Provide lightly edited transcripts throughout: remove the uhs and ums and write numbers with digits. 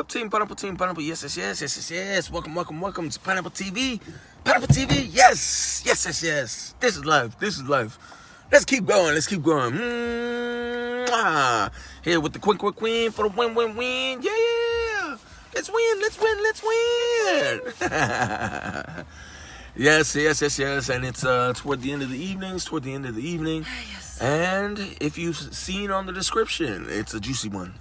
up, team? PineAPPLe team, PineAPPLe. Yes. Welcome to PineAPPLe TV. PineAPPle TV. Yes. This is life. Let's keep going. Here with the queen for the win. Yeah. Let's win. Yes. And it's toward the end of the evening. Yes. And if you've seen on the description, it's a juicy one.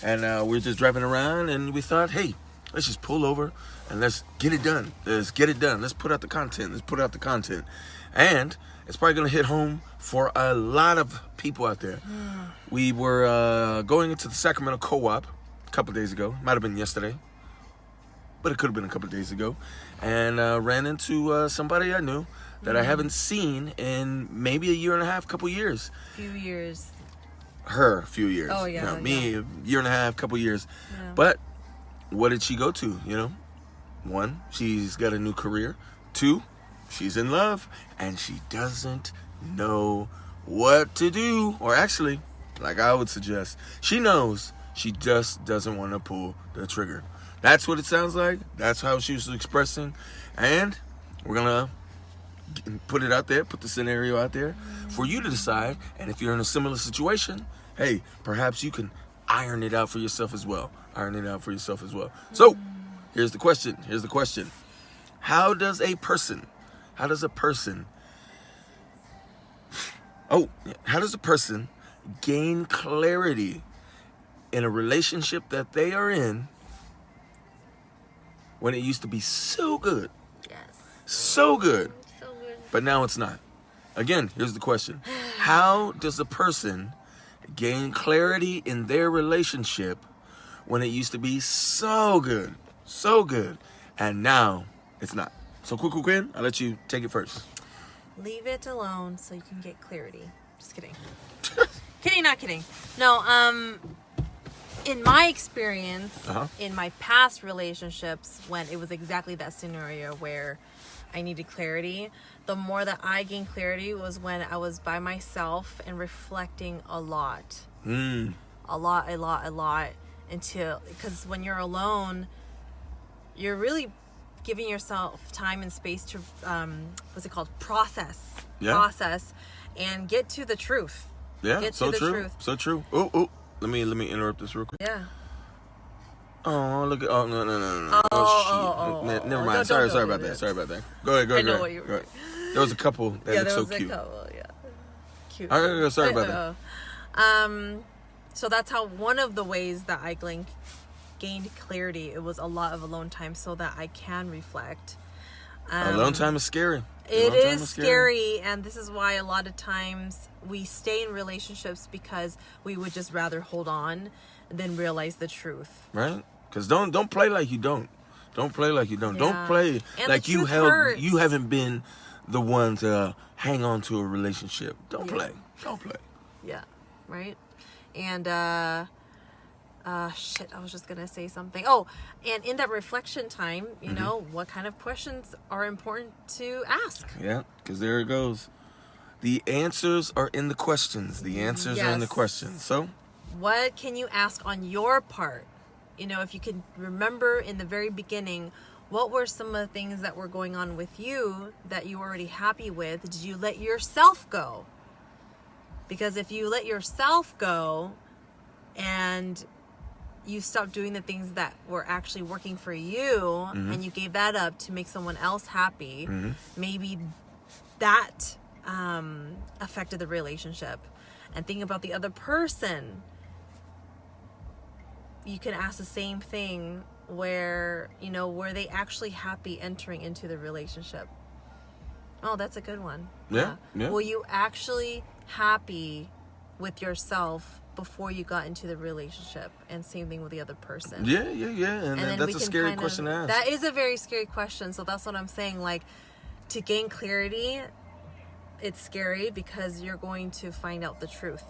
And we're just driving around, and we thought, hey, let's just pull over and let's get it done. Let's put out the content. And it's probably going to hit home for a lot of people out there. We were going into the Sacramento Co-op a couple days ago. Might have been yesterday, but it could have been a couple of days ago. And ran into somebody I knew that I haven't seen in maybe a year and a half, couple years. Few years. Her a few years. Oh, yeah. Me, a year and a half, couple years. Yeah. But what did she go to, One, she's got a new career. Two, she's in love, and she doesn't know what to do. Or actually, like I would suggest, she knows, she just doesn't want to pull the trigger. That's what it sounds like. That's how she was expressing. And we're going to put it out there, put the scenario out there for you to decide. And if you're in a similar situation, hey, perhaps you can iron it out for yourself as well. So here's the question. How does a person gain clarity in a relationship that they are in when it used to be so good? Yes. So good. But now it's not. Again, here's the question. How does a person gain clarity in their relationship when it used to be so good, and now it's not? So, Quinn, I'll let you take it first. Leave it alone so you can get clarity. Just kidding. Not kidding. No, in my experience, in my past relationships, when it was exactly that scenario where I needed clarity, the more that I gained clarity was when I was by myself and reflecting a lot. A lot. Because when you're alone, you're really giving yourself time and space to, process and get to the truth. Yeah, so true. Oh, let me interrupt this real quick. Yeah. Oh, look at, no. Never mind. Sorry about that. Go ahead. I know what you were doing. There was a couple that looked so cute. Cute. Okay, sorry about that. So that's how one of the ways that I gained clarity. It was a lot of alone time so that I can reflect. Alone time is scary. It is scary, and this is why a lot of times we stay in relationships because we would just rather hold on than realize the truth. Right? Because don't play like you don't. Don't play like you don't. Yeah. Don't play and like you hurts. haven't been the one to hang on to a relationship. Don't play. Yeah, right? And I was just gonna say something. Oh, and in that reflection time, you know, what kind of questions are important to ask? Yeah, because there it goes. The answers are in the questions. Are in the questions. So what can you ask on your part? If you can remember in the very beginning, what were some of the things that were going on with you that you were already happy with? Did you let yourself go? Because if you let yourself go and you stopped doing the things that were actually working for you, and you gave that up to make someone else happy, maybe that affected the relationship. And think about the other person. You can ask the same thing were they actually happy entering into the relationship? Oh, that's a good one. Yeah. Were you actually happy with yourself before you got into the relationship? And same thing with the other person. Yeah. And that's a scary question to ask. That is a very scary question. So that's what I'm saying. Like, to gain clarity, it's scary because you're going to find out the truth.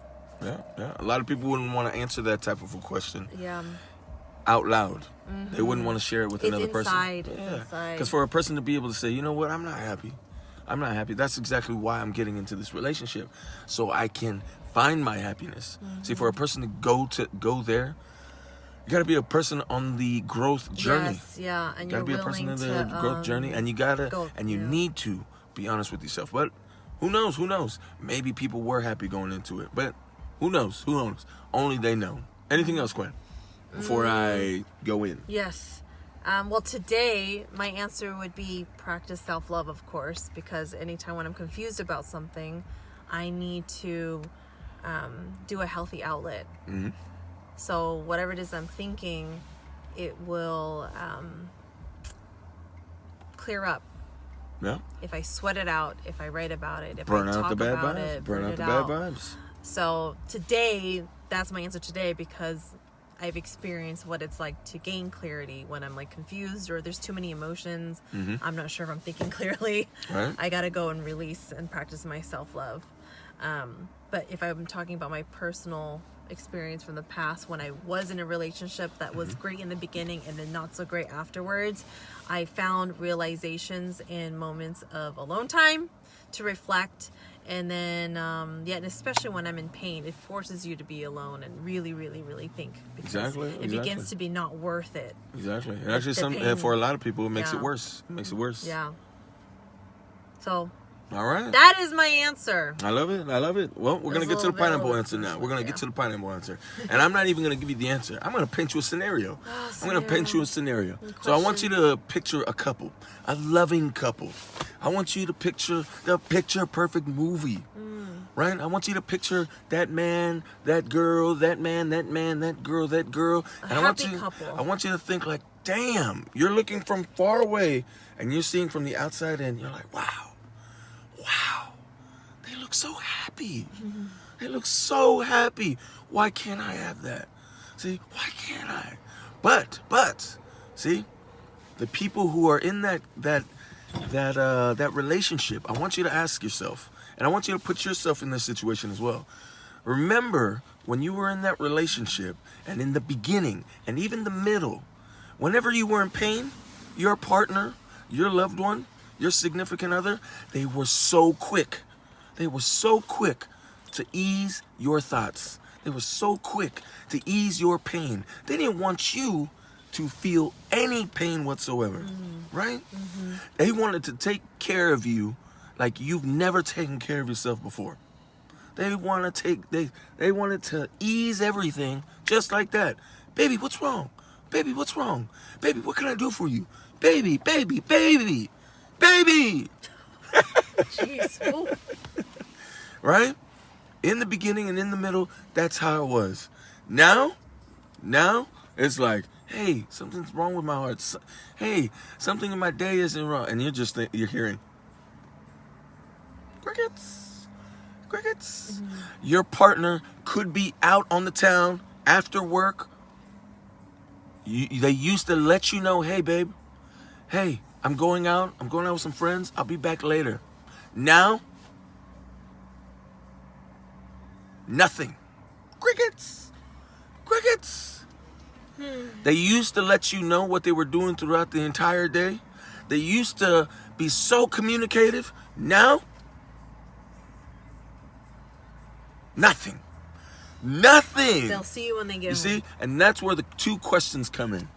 Yeah. A lot of people wouldn't want to answer that type of a question. Yeah. Out loud. They wouldn't want to share it with another person. It's inside. Because for a person to be able to say, you know what, I'm not happy. That's exactly why I'm getting into this relationship. So I can find my happiness. See, for a person to go there, You gotta be a person on the growth journey. Yes, yeah, and You you're gotta be a person willing in the to growth journey, and you need to be honest with yourself. But who knows? Who knows? Maybe people were happy going into it, but who knows? Who knows? Only they know. Anything else, Gwen? Before I go in. Yes. Well, today my answer would be practice self-love, of course, because anytime when I'm confused about something, I need to do a healthy outlet. Mm-hmm. So whatever it is I'm thinking, it will clear up. Yeah. If I sweat it out, if I write about it, if Burn I out talk the bad about vibes. it, Burn out it the out. bad vibes. So today, that's my answer today, because I've experienced what it's like to gain clarity when I'm like confused or there's too many emotions. Mm-hmm. I'm not sure if I'm thinking clearly. Right. I got to go and release and practice my self-love. But if I'm talking about my personal experience from the past, when I was in a relationship that was great in the beginning and then not so great afterwards, I found realizations in moments of alone time to reflect. And then, and especially when I'm in pain, it forces you to be alone and really, really, really think. Because it begins to be not worth it. Exactly. And actually, for a lot of people, it makes it worse. It makes it worse. Yeah. So. All right. That is my answer. I love it. I love it. Well, we're going to get to the pineapple answer now. We're going to get to the pineapple answer. And I'm not even going to give you the answer. I'm going to paint you a scenario. I'm going to paint you a scenario. So I want you to picture a couple, a loving couple. I want you to picture the picture-perfect movie. Right? I want you to picture that man, that girl, that man, that man, that girl, that girl. And I want you to think like, damn, you're looking from far away and you're seeing from the outside in. You're like, wow. They look so happy. They look so happy. Why can't I have that? See, why can't I? But, see, the people who are in that relationship, I want you to ask yourself, and I want you to put yourself in this situation as well. Remember when you were in that relationship, and in the beginning, and even the middle, whenever you were in pain, your partner, your loved one, your significant other, they were so quick. They were so quick to ease your thoughts. They were so quick to ease your pain. They didn't want you to feel any pain whatsoever, right? They wanted to take care of you like you've never taken care of yourself before. They wanted to ease everything just like that. Baby, what's wrong? Baby, what's wrong? Baby, what can I do for you? Baby, baby, baby. Baby! Jeez. Right? In the beginning and in the middle, that's how it was. Now, it's like, hey, something's wrong with my heart. Hey, something in my day isn't wrong. And you're hearing crickets. Your partner could be out on the town after work. They used to let you know, hey, babe, hey, I'm going out with some friends. I'll be back later. Now, nothing. Crickets. They used to let you know what they were doing throughout the entire day. They used to be so communicative. Now, nothing. They'll see you when they get home. You see? And that's where the two questions come in.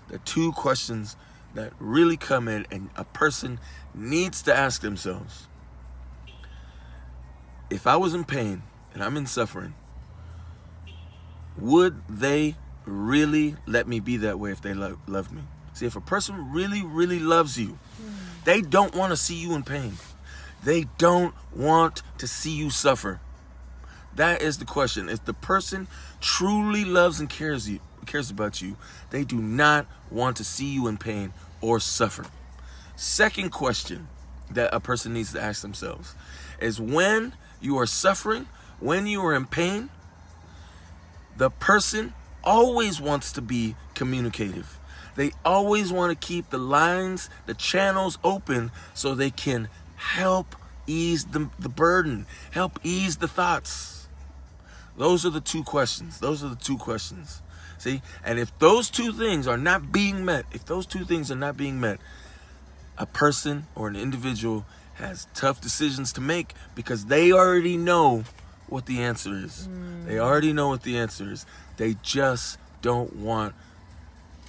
The two questions that really come in, and a person needs to ask themselves, if I was in pain and I'm in suffering, would they really let me be that way if they loved me? See, if a person really, really loves you, they don't want to see you in pain. They don't want to see you suffer. That is the question. If the person truly loves and cares about you, they do not want to see you in pain or suffer. Second question that a person needs to ask themselves is, when you are suffering, when you are in pain, the person always wants to be communicative. They always want to keep the lines, the channels open so they can help ease the burden, help ease the thoughts. Those are the two questions. See? And if those two things are not being met, a person or an individual has tough decisions to make, because they already know what the answer is. They already know what the answer is. They just don't want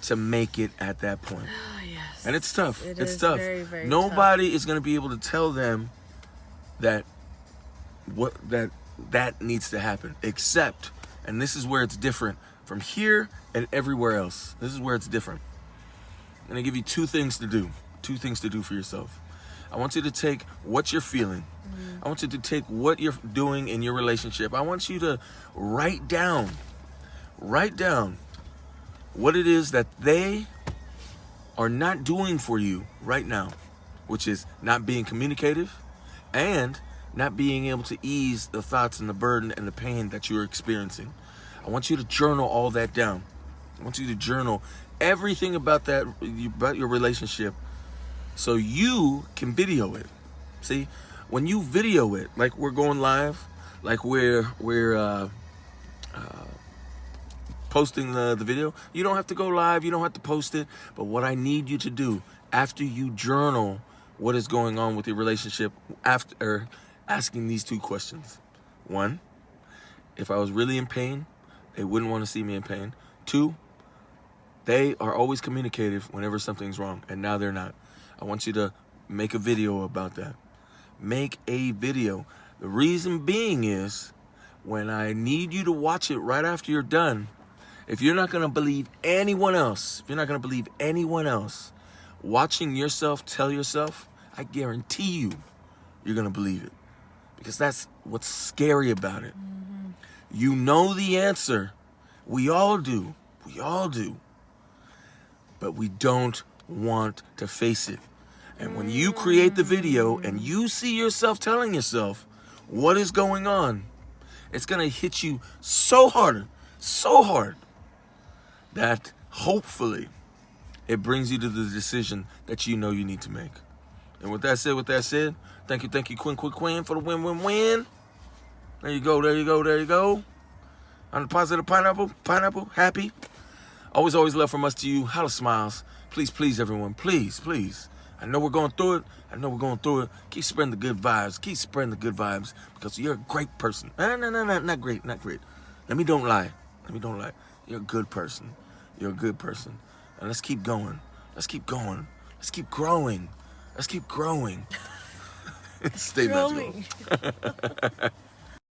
to make it at that point. Oh, yes. And it's tough. It It's is tough. very, very Nobody is going to be able to tell them that that needs to happen, except, and this is where it's different from here and everywhere else. This is where it's different. I'm going to give you two things to do for yourself. I want you to take what you're feeling. I want you to take what you're doing in your relationship. I want you to write down what it is that they are not doing for you right now, which is not being communicative and not being able to ease the thoughts and the burden and the pain that you're experiencing. I want you to journal all that down. I want you to journal everything about your relationship so you can video it. See, when you video it, like we're going live, like we're posting the video, you don't have to go live, you don't have to post it. But what I need you to do after you journal what is going on with your relationship, after asking these two questions. One, if I was really in pain, they wouldn't want to see me in pain. Two, they are always communicative whenever something's wrong, and now they're not. I want you to make a video about that. Make a video. The reason being is, when I need you to watch it right after you're done, if you're not going to believe anyone else, watching yourself tell yourself, I guarantee you're going to believe it. Because that's what's scary about it. Mm-hmm. You know the answer. We all do. But we don't want to face it. And when you create the video and you see yourself telling yourself what is going on, it's going to hit you so hard, that hopefully it brings you to the decision that you know you need to make. And with that said, thank you, Quinn, for the win. There you go. On the positive pineapple, happy. Always love from us to you. Holla smiles. Please, everyone. Please. I know we're going through it. Keep spreading the good vibes. Because you're a great person. No, not great. Let me don't lie. You're a good person. And let's keep going. Let's keep growing. Stay magical.